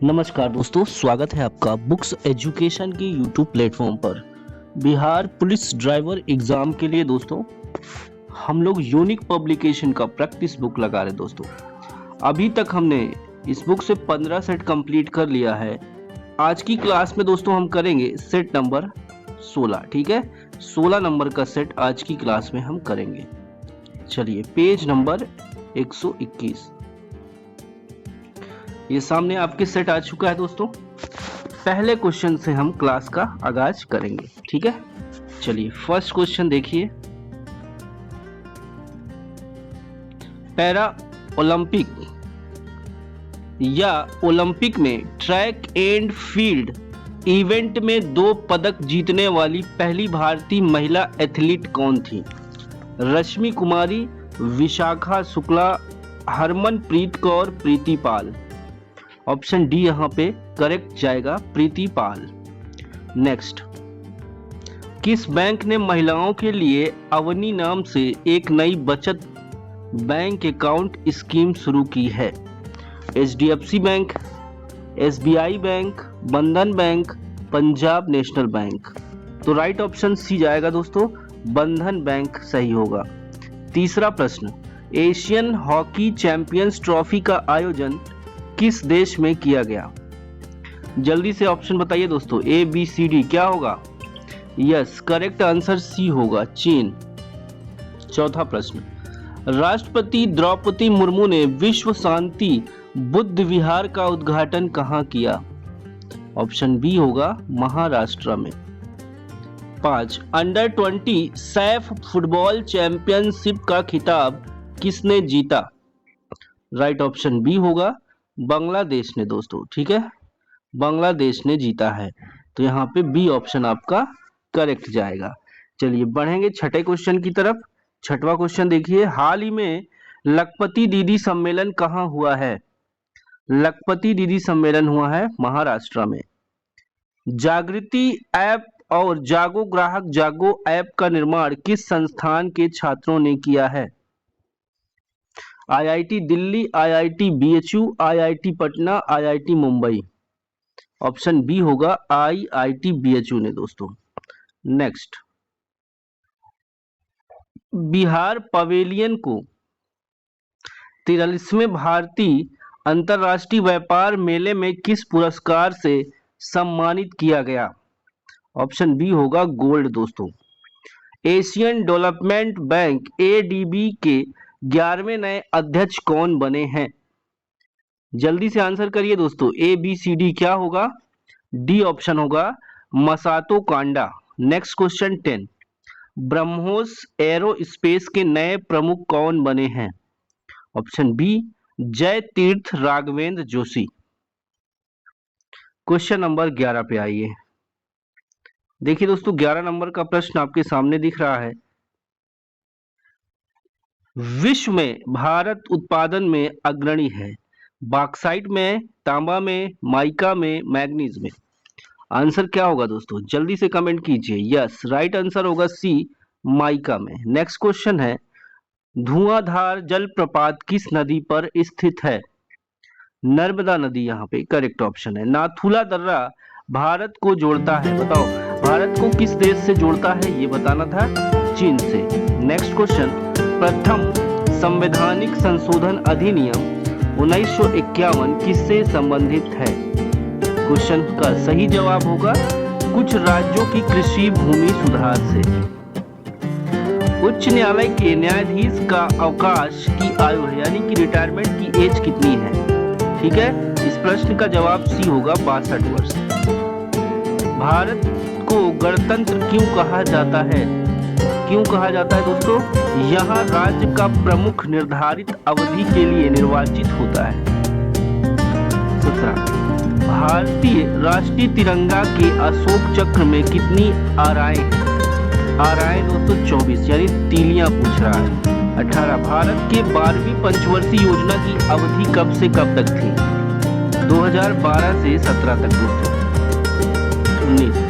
नमस्कार दोस्तों, स्वागत है आपका बुक्स एजुकेशन के यूट्यूब प्लेटफॉर्म पर। बिहार पुलिस ड्राइवर एग्जाम के लिए दोस्तों हम लोग यूनिक पब्लिकेशन का प्रैक्टिस बुक लगा रहे दोस्तों। अभी तक हमने इस बुक से 15 सेट कंप्लीट कर लिया है। आज की क्लास में दोस्तों हम करेंगे सेट नंबर 16। ठीक है, 16 नंबर का सेट आज की क्लास में हम करेंगे। चलिए, पेज नंबर 121 ये सामने आपके सेट आ चुका है दोस्तों। पहले क्वेश्चन से हम क्लास का आगाज करेंगे। ठीक है, चलिए फर्स्ट क्वेश्चन देखिए। पैरा ओलंपिक या ओलंपिक में ट्रैक एंड फील्ड इवेंट में 2 पदक जीतने वाली पहली भारतीय महिला एथलीट कौन थी? रश्मि कुमारी, विशाखा शुक्ला, हरमनप्रीत कौर, प्रीति पाल। ऑप्शन डी यहां पे करेक्ट जाएगा, प्रीति पाल। नेक्स्ट, किस बैंक ने महिलाओं के लिए अवनी नाम से एक नई बचत बैंक अकाउंट स्कीम शुरू की है? एचडीएफसी बैंक, एसबीआई बैंक, बंधन बैंक, पंजाब नेशनल बैंक। तो राइट ऑप्शन सी जाएगा दोस्तों, बंधन बैंक सही होगा। तीसरा प्रश्न, एशियन हॉकी चैंपियंस ट्रॉफी का आयोजन किस देश में किया गया? जल्दी से ऑप्शन बताइए दोस्तों, ए बी सी डी क्या होगा? यस, करेक्ट आंसर सी होगा, चीन। चौथा प्रश्न, राष्ट्रपति द्रौपदी मुर्मू ने विश्व शांति बुद्ध विहार का उद्घाटन कहां किया? ऑप्शन बी होगा, महाराष्ट्र में। 5, अंडर 20 सैफ फुटबॉल चैंपियनशिप का खिताब किसने जीता? राइट ऑप्शन बी होगा, बांग्लादेश ने दोस्तों। ठीक है, बांग्लादेश ने जीता है, तो यहाँ पे बी ऑप्शन आपका करेक्ट जाएगा। चलिए बढ़ेंगे छठे क्वेश्चन की तरफ। छठवां क्वेश्चन देखिए, हाल ही में लखपति दीदी सम्मेलन कहाँ हुआ है? लखपति दीदी सम्मेलन हुआ है महाराष्ट्र में। जागृति ऐप और जागो ग्राहक जागो ऐप का निर्माण किस संस्थान के छात्रों ने किया है? IIT Delhi, IIT BHU, IIT Patna, IIT Mumbai. Option B होगा, आईआईटी बीएचयू ने दोस्तों। नेक्स्ट, बिहार पवेलियन को 43वें भारतीय अंतरराष्ट्रीय व्यापार मेले में किस पुरस्कार से सम्मानित किया गया? ऑप्शन बी होगा, गोल्ड दोस्तों। एशियन डेवलपमेंट बैंक एडीबी के 11वें नए अध्यक्ष कौन बने हैं? जल्दी से आंसर करिए दोस्तों, ए बी सी डी क्या होगा? डी ऑप्शन होगा, Masato Kanda. Next question 10, BrahMos aerospace के नए प्रमुख कौन बने हैं? ऑप्शन बी, जय तीर्थ राघवेंद्र जोशी। क्वेश्चन नंबर 11 पे आइए। देखिए दोस्तों, 11 नंबर का प्रश्न आपके सामने दिख रहा है। विश्व में भारत उत्पादन में अग्रणी है, बॉक्साइट में, तांबा में, माइका में, मैग्नीज में। आंसर क्या होगा दोस्तों? जल्दी से कमेंट कीजिए। यस, राइट आंसर होगा सी, माइका में। नेक्स्ट क्वेश्चन है, धुआंधार जलप्रपात किस नदी पर स्थित है? नर्मदा नदी यहाँ पे करेक्ट ऑप्शन है। नाथुला दर्रा भारत को जोड़ता है, बताओ भारत को किस देश से जोड़ता है? ये बताना था, चीन से। नेक्स्ट क्वेश्चन, प्रथम संवैधानिक संशोधन अधिनियम 1951 किससे संबंधित है? क्वेश्चन का सही जवाब होगा, कुछ राज्यों की कृषि भूमि सुधार से। उच्च न्यायालय के न्यायाधीश का अवकाश की आयु है, यानी कि रिटायरमेंट की एज कितनी है? ठीक है, इस प्रश्न का जवाब सी होगा, 62 वर्ष। भारत को गणतंत्र क्यों कहा जाता है? क्यों कहा जाता है दोस्तों? यहाँ राज्य का प्रमुख निर्धारित अवधि के लिए निर्वाचित होता है। 17, भारतीय राष्ट्रीय तिरंगा के अशोक चक्र में कितनी आराएं हैं? आराएं दोस्तों 24, यानी तीलियां पूछ रहा है। 18, भारत के 12वीं पंचवर्षीय योजना की अवधि कब से कब तक थी? 2012 से 17 तक दोस्तों। 19,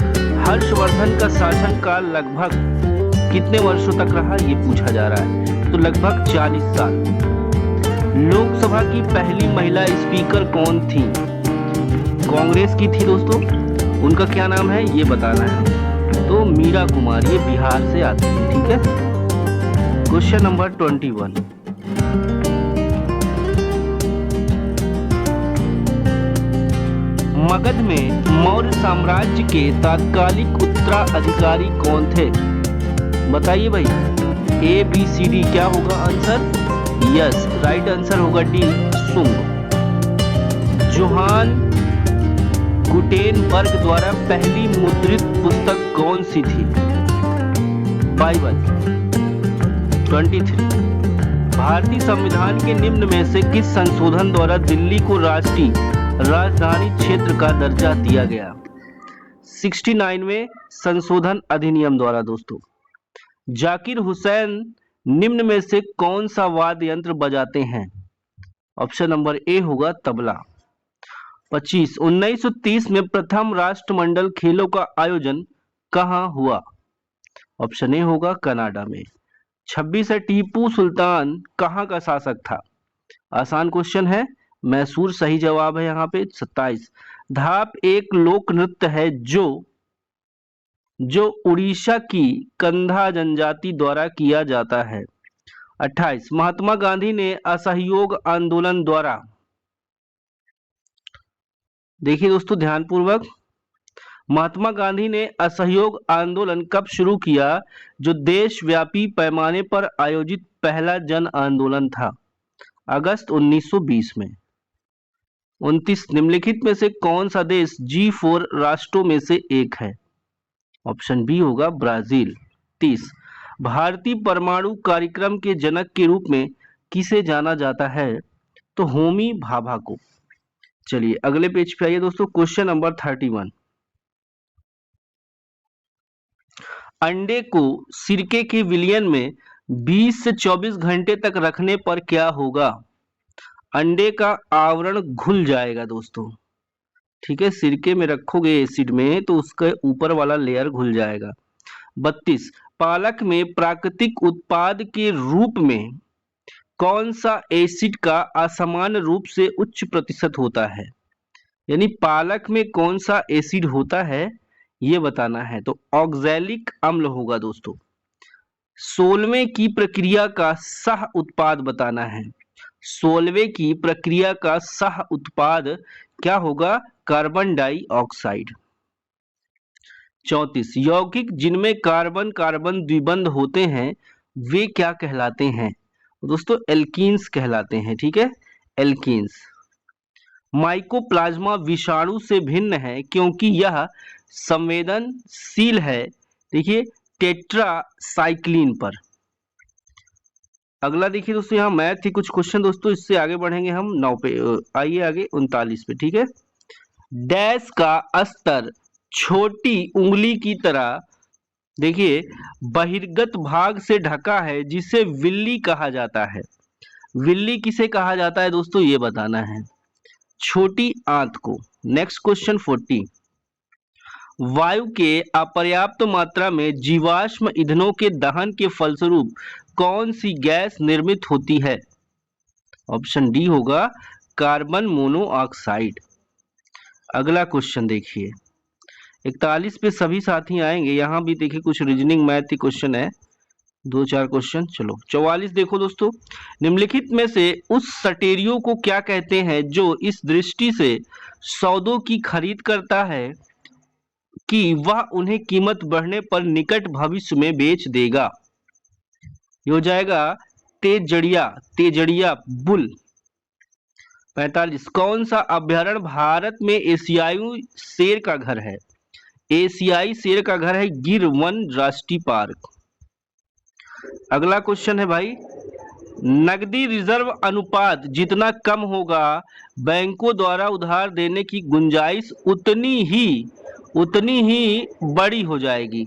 हर्षवर्धन का शासनकाल लगभग कितने वर्षों तक रहा? ये पूछा जा रहा है, तो लगभग 40 साल। लोकसभा की पहली महिला स्पीकर कौन थी? कांग्रेस की थी दोस्तों, उनका क्या नाम है ये बताना है। तो मीरा कुमारी, ये बिहार से आती है, ठीक है। क्वेश्चन नंबर 21, मगध में मौर्य साम्राज्य के तात्कालिक उत्तराधिकारी कौन थे? बताइए भाई, ए बी सी डी क्या होगा आंसर? यस, राइट आंसर होगा डी, सुंग। जोहान गुटेनबर्ग द्वारा पहली मुद्रित पुस्तक कौन सी थी? बाइबल। 23, भारतीय संविधान के निम्न में से किस संशोधन द्वारा दिल्ली को राष्ट्रीय राजधानी क्षेत्र का दर्जा दिया गया? 69वें संशोधन अधिनियम द्वारा दोस्तों। जाकिर हुसैन निम्न में से कौन सा वाद्य यंत्र बजाते हैं? ऑप्शन नंबर ए होगा तबला। 25, 1930 में प्रथम राष्ट्रमंडल खेलों का आयोजन कहां हुआ? ऑप्शन ए होगा कनाडा में। 26 है, टीपू सुल्तान कहां का शासक था? आसान क्वेश्चन है, मैसूर सही जवाब है यहाँ पे। 27, धाप एक लोक नृत्य है जो उड़ीसा की कंधा जनजाति द्वारा किया जाता है। 28, महात्मा गांधी ने असहयोग आंदोलन द्वारा, देखिए दोस्तों ध्यानपूर्वक, महात्मा गांधी ने असहयोग आंदोलन कब शुरू किया जो देशव्यापी पैमाने पर आयोजित पहला जन आंदोलन था? अगस्त 1920 में। 29, निम्नलिखित में से कौन सा देश G4 राष्ट्रों में से एक है? ऑप्शन बी होगा ब्राजील। 30, भारतीय परमाणु कार्यक्रम के जनक के रूप में किसे जाना जाता है? तो होमी भाभा को। चलिए अगले पेज पे आइए दोस्तों, क्वेश्चन नंबर 31, अंडे को सिरके के विलयन में 20 से 24 घंटे तक रखने पर क्या होगा? अंडे का आवरण घुल जाएगा दोस्तों, ठीक है। सिरके में रखोगे एसिड में तो उसके ऊपर वाला लेयर घुल जाएगा। 32, पालक में प्राकृतिक उत्पाद के रूप में कौन सा एसिड का असामान्य रूप से उच्च प्रतिशत होता है? यानी पालक में कौन सा एसिड होता है ये बताना है। तो ऑक्सैलिक अम्ल होगा दोस्तों। 16वें की प्रक्रिया का सह उत्पाद बताना है। 16वें की प्रक्रिया का सह उत्पाद क्या होगा? Carbon dioxide. 34, यौगिक जिनमें कार्बन कार्बन द्विबंध होते हैं वे क्या कहलाते हैं? दोस्तों एल्कीन्स कहलाते हैं, ठीक है, एल्कीन्स। माइकोप्लाज्मा विषाणु से भिन्न है क्योंकि यह संवेदनशील है, देखिए, टेट्रासाइक्लिन पर। अगला देखिए दोस्तों, यहाँ मैथ थी कुछ क्वेश्चन दोस्तों, इससे आगे बढ़ेंगे हम 9 पे। आइए आगे 39 पे, ठीक है। डैश का स्तर छोटी उंगली की तरह, देखिए, बहिर्गत भाग से ढका है जिसे विल्ली कहा जाता है। विल्ली किसे कहा जाता है दोस्तों ये बताना है, छोटी आंत को। नेक्स्ट क्वेश्चन 40, वायु के अपर्याप्त मात्रा में जीवाश्म ईंधनों के दहन के फलस्वरूप कौन सी गैस निर्मित होती है? ऑप्शन डी होगा कार्बन मोनोऑक्साइड। अगला क्वेश्चन देखिए, 41 पे सभी साथी आएंगे, यहां भी देखिए कुछ रीजनिंग मैथ क्वेश्चन है, 2-4 क्वेश्चन। चलो 44 देखो दोस्तों, निम्नलिखित में से उस सटेरियो को क्या कहते हैं जो इस दृष्टि से सौदों की खरीद करता है कि वह उन्हें कीमत बढ़ने पर निकट भविष्य में बेच देगा? ये हो जाएगा तेजड़िया बुल। 45, कौन सा अभ्यारण्य भारत में एशियाई शेर का घर है? एशियाई शेर का घर है गिर वन राष्ट्रीय पार्क। अगला क्वेश्चन है भाई, नकदी रिजर्व अनुपात जितना कम होगा बैंकों द्वारा उधार देने की गुंजाइश उतनी ही बड़ी हो जाएगी।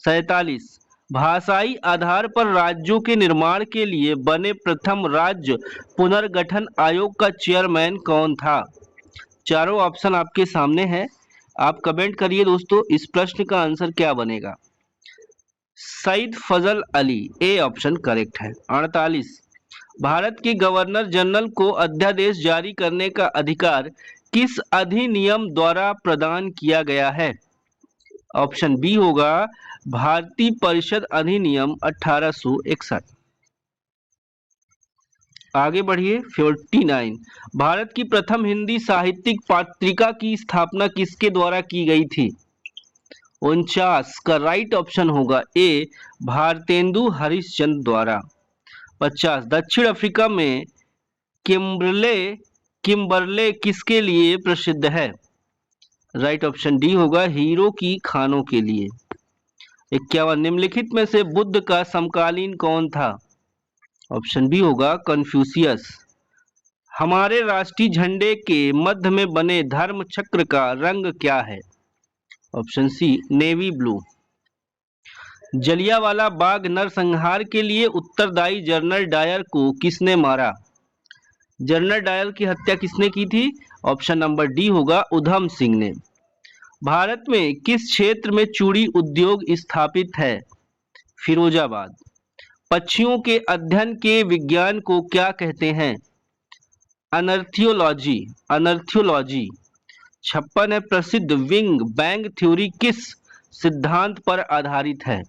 47, भाषाई आधार पर राज्यों के निर्माण के लिए बने प्रथम राज्य पुनर्गठन आयोग का चेयरमैन कौन था? चारों ऑप्शन आपके सामने हैं, आप कमेंट करिए दोस्तों, इस प्रश्न का आंसर क्या बनेगा? सईद फजल अली, ए ऑप्शन करेक्ट है। 48, भारत के गवर्नर जनरल को अध्यादेश जारी करने का अधिकार किस अधिनियम द्वारा प्रदान किया गया है? ऑप्शन बी होगा भारतीय परिषद अधिनियम 1861। आगे बढ़िए 49। भारत की प्रथम हिंदी साहित्यिक पत्रिका की स्थापना किसके द्वारा की गई थी? 49 का राइट ऑप्शन होगा ए भारतेंदु हरिश्चंद्र द्वारा। 50 दक्षिण अफ्रीका में किम्बरले किम्बरले किसके लिए प्रसिद्ध है? राइट ऑप्शन डी होगा हीरो की खानों के लिए। 51 निम्नलिखित में से बुद्ध का समकालीन कौन था? ऑप्शन बी होगा कन्फ्यूशियस। हमारे राष्ट्रीय झंडे के मध्य में बने धर्म चक्र का रंग क्या है? Option C navy blue. Jallianwala Bagh नरसंहार के लिए उत्तरदायी जनरल डायर को किसने मारा? जनरल डायर की हत्या किसने की थी? ऑप्शन नंबर डी होगा उधम सिंह ने। भारत में किस क्षेत्र में चूड़ी उद्योग स्थापित है? फिरोजाबाद। पक्षियों के अध्ययन के विज्ञान को क्या कहते हैं? अनर्थियोलॉजी। अनर्थियोलॉजी। 56 है प्रसिद्ध विंग बैंग थ्योरी किस सिद्धांत पर आधारित है?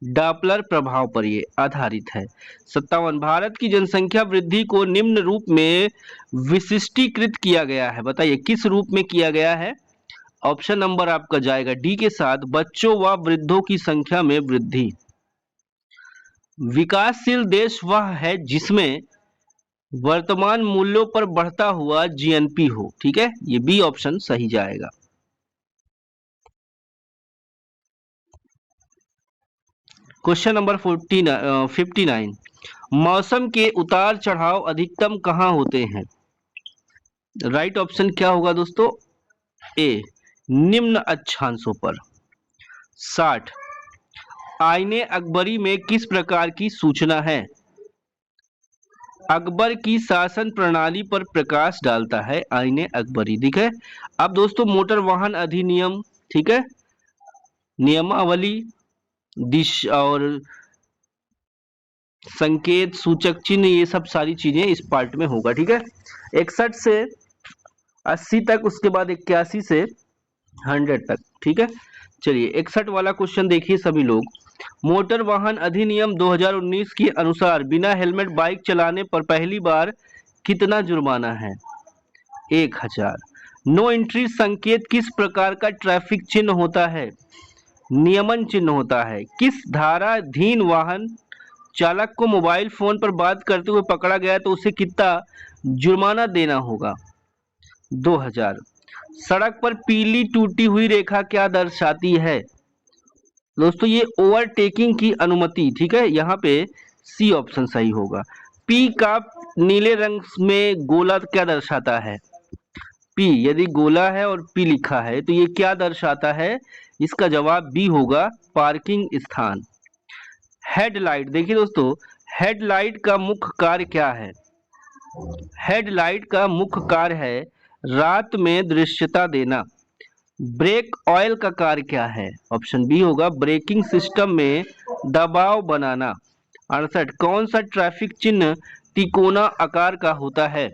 डॉपलर प्रभाव पर ये आधारित है। 57 भारत की जनसंख्या वृद्धि को निम्न रूप में विशिष्टीकृत किया गया है, बताइए किस रूप में किया गया है? ऑप्शन नंबर आपका जाएगा डी के साथ बच्चों व वृद्धों की संख्या में वृद्धि। विकासशील देश वह है जिसमें वर्तमान मूल्यों पर बढ़ता हुआ जीएनपी हो, ठीक है, ये बी ऑप्शन सही जाएगा। क्वेश्चन नंबर 59 मौसम के उतार चढ़ाव अधिकतम कहाँ होते हैं? राइट ऑप्शन क्या होगा दोस्तों? ए निम्न अक्षांशों पर। 60 आईने अकबरी में किस प्रकार की सूचना है? अकबर की शासन प्रणाली पर प्रकाश डालता है आईने अकबरी, ठीक है। अब दोस्तों मोटर वाहन अधिनियम, ठीक है, नियमावली दिशा और संकेत सूचक चिन्ह, ये सब सारी चीजें इस पार्ट में होगा, ठीक है। 61 से 80 तक, उसके बाद 81 से 100 तक, ठीक है। चलिए 61 वाला क्वेश्चन देखिए सभी लोग। मोटर वाहन अधिनियम 2019 के अनुसार बिना हेलमेट बाइक चलाने पर पहली बार कितना जुर्माना है? 1000। नो एंट्री संकेत किस प्रकार का ट्रैफिक चिन्ह होता है? नियमन चिन्ह होता है। किस धाराधीन वाहन चालक को मोबाइल फोन पर बात करते हुए पकड़ा गया तो उसे कितना जुर्माना देना होगा? 2000। सड़क पर पीली टूटी हुई रेखा क्या दर्शाती है? दोस्तों ये ओवरटेकिंग की अनुमति, ठीक है, यहाँ पे सी ऑप्शन सही होगा। पी का नीले रंग में गोला क्या दर्शाता है? पी यदि गोला है और पी लिखा है तो ये क्या दर्शाता है? इसका जवाब बी होगा पार्किंग स्थान। हेडलाइट, देखिए दोस्तों हेडलाइट का मुख्य कार्य क्या है? हेडलाइट का मुख्य कार्य है रात में दृश्यता देना। ब्रेक ऑयल का कार्य क्या है? ऑप्शन बी होगा ब्रेकिंग सिस्टम में दबाव बनाना। 68 कौन सा ट्रैफिक चिन्ह तिकोना आकार का होता है?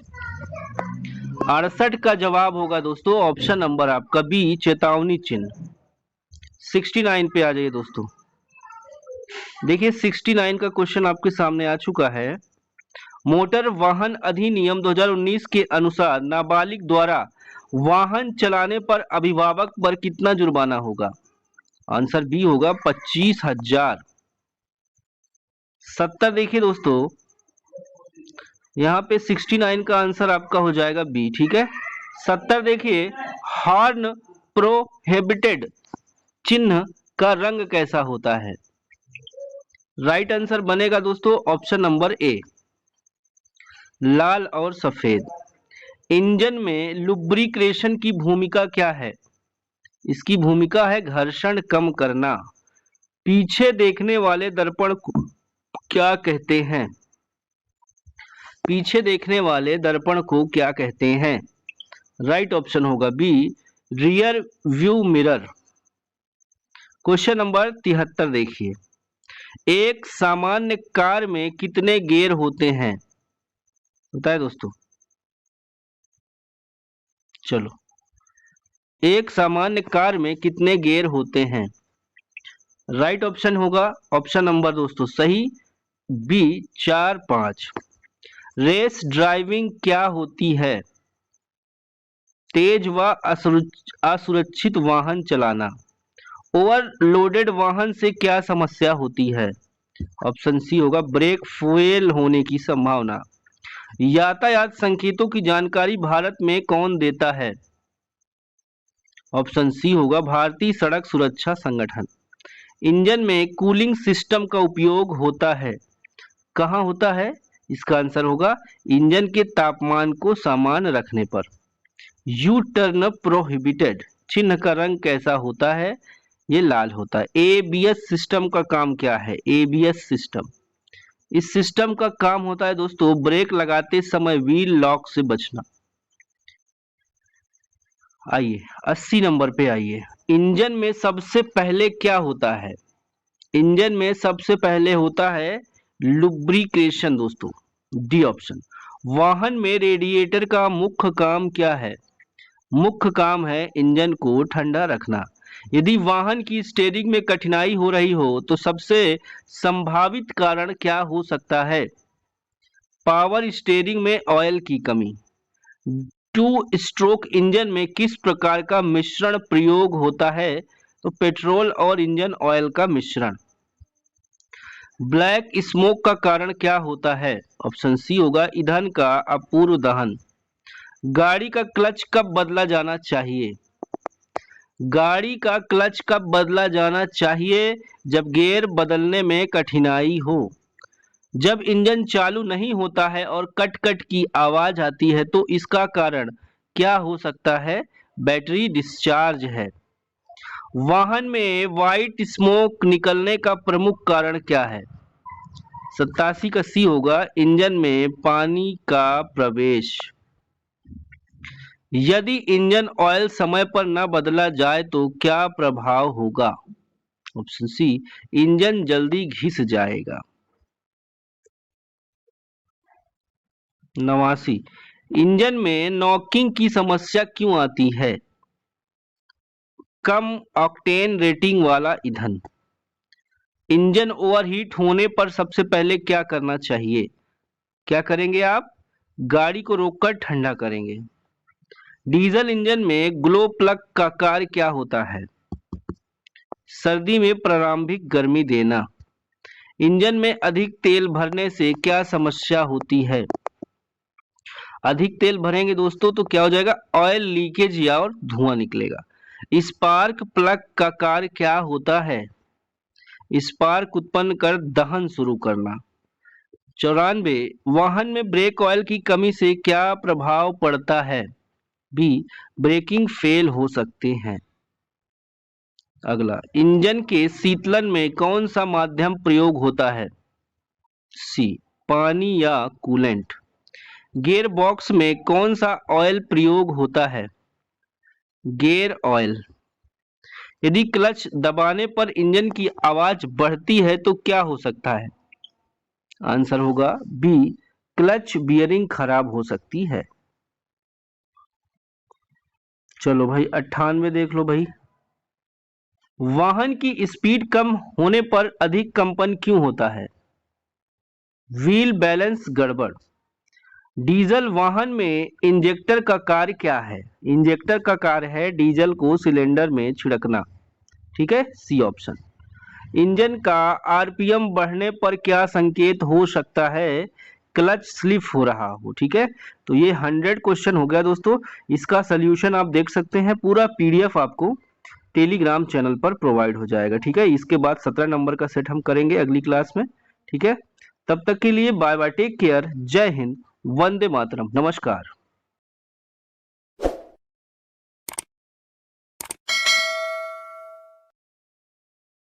68 का जवाब होगा दोस्तों ऑप्शन नंबर आपका बी चेतावनी चिन्ह। 69 पे आ जाइए दोस्तों। देखिए 69 का क्वेश्चन आपके सामने आ चुका है। मोटर वाहन अधिनियम 2019 के अनुसार नाबालिग द्वारा वाहन चलाने पर अभिभावक पर कितना जुर्माना होगा? आंसर बी होगा 25,000। 70 देखिए दोस्तों, यहाँ पे 69 का आंसर आपका हो जाएगा बी, ठीक है। 70 देखिए हॉर्न प्रोहिबिटेड चिन्ह का रंग कैसा होता है? राइट आंसर बनेगा दोस्तों ऑप्शन नंबर ए लाल और सफेद। इंजन में लुब्रिकेशन की भूमिका क्या है? इसकी भूमिका है घर्षण कम करना। पीछे देखने वाले दर्पण को क्या कहते हैं? पीछे देखने वाले दर्पण को क्या कहते हैं? राइट ऑप्शन होगा B rear view mirror. Question number 73 देखिए, एक सामान्य कार में कितने गियर होते हैं? बताए दोस्तों। चलो, एक सामान्य कार में कितने गियर होते हैं? राइट ऑप्शन होगा ऑप्शन नंबर दोस्तों सही बी 4 5। रेस ड्राइविंग क्या होती है? तेज व असुरक्षित वाहन चलाना। ओवरलोडेड वाहन से क्या समस्या होती है? ऑप्शन सी होगा ब्रेक फेल होने की संभावना। यातायात संकेतों की जानकारी भारत में कौन देता है? ऑप्शन सी होगा भारतीय सड़क सुरक्षा संगठन। इंजन में कूलिंग सिस्टम का उपयोग होता है, कहाँ होता है? इसका आंसर होगा इंजन के तापमान को समान रखने पर। यू टर्न प्रोहिबिटेड चिन्ह का रंग कैसा होता है? ये लाल होता है। एबीएस सिस्टम का काम क्या है? एबीएस सिस्टम, इस सिस्टम का काम होता है दोस्तों ब्रेक लगाते समय व्हील लॉक से बचना। आइए 80 नंबर पे आइए। इंजन में सबसे पहले क्या होता है? इंजन में सबसे पहले होता है लुब्रिकेशन दोस्तों, डी ऑप्शन। वाहन में रेडिएटर का मुख्य काम क्या है? मुख्य काम है इंजन को ठंडा रखना। यदि वाहन की स्टीयरिंग में कठिनाई हो रही हो तो सबसे संभावित कारण क्या हो सकता है? पावर स्टीयरिंग में ऑयल की कमी। टू स्ट्रोक इंजन में किस प्रकार का मिश्रण प्रयोग होता है? तो पेट्रोल और इंजन ऑयल का मिश्रण। ब्लैक स्मोक का कारण क्या होता है? ऑप्शन सी होगा ईंधन का अपूर्व दहन। गाड़ी का क्लच कब बदला जाना चाहिए? गाड़ी का क्लच कब बदला जाना चाहिए? जब गियर बदलने में कठिनाई हो। जब इंजन चालू नहीं होता है और कट कट की आवाज आती है तो इसका कारण क्या हो सकता है? बैटरी डिस्चार्ज है। वाहन में व्हाइट स्मोक निकलने का प्रमुख कारण क्या है? 87 का सी होगा इंजन में पानी का प्रवेश। यदि इंजन ऑयल समय पर न बदला जाए तो क्या प्रभाव होगा? ऑप्शन सी इंजन जल्दी घिस जाएगा। 89 इंजन में नॉकिंग की समस्या क्यों आती है? कम ऑक्टेन रेटिंग वाला ईंधन। इंजन ओवरहीट होने पर सबसे पहले क्या करना चाहिए? क्या करेंगे आप? गाड़ी को रोककर ठंडा करेंगे। डीजल इंजन में ग्लो प्लग का कार्य क्या होता है? सर्दी में प्रारंभिक गर्मी देना। इंजन में अधिक तेल भरने से क्या समस्या होती है? अधिक तेल भरेंगे दोस्तों तो क्या हो जाएगा? ऑयल लीकेज या और धुआं निकलेगा। स्पार्क प्लग का कार्य क्या होता है? स्पार्क उत्पन्न कर दहन शुरू करना। 94 वाहन में ब्रेक ऑयल की कमी से क्या प्रभाव पड़ता है? बी ब्रेकिंग फेल हो सकते हैं। अगला इंजन के शीतलन में कौन सा माध्यम प्रयोग होता है? सी पानी या कूलेंट। गियर बॉक्स में कौन सा ऑयल प्रयोग होता है? Gear oil. यदि क्लच दबाने पर इंजन की आवाज बढ़ती है तो क्या हो सकता है? आंसर होगा बी क्लच बियरिंग खराब हो सकती है। चलो भाई 98 देख लो भाई। वाहन की स्पीड कम होने पर अधिक कंपन क्यों होता है? व्हील बैलेंस गड़बड़। डीजल वाहन में इंजेक्टर का कार्य क्या है? इंजेक्टर का कार्य है डीजल को सिलेंडर में छिड़कना। ठीक है, सी ऑप्शन। इंजन का आरपीएम बढ़ने पर क्या संकेत हो सकता है? क्लच स्लिप हो रहा हो। ठीक है, तो ये 100 क्वेश्चन हो गया दोस्तों। इसका सोल्यूशन आप देख सकते हैं, पूरा पीडीएफ आपको टेलीग्राम चैनल पर प्रोवाइड हो जाएगा। ठीक है, इसके बाद 17 नंबर का सेट हम करेंगे अगली क्लास में। ठीक है, तब तक के लिए बाय बाय, टेक केयर, जय हिंद, वंदे मातरम, नमस्कार।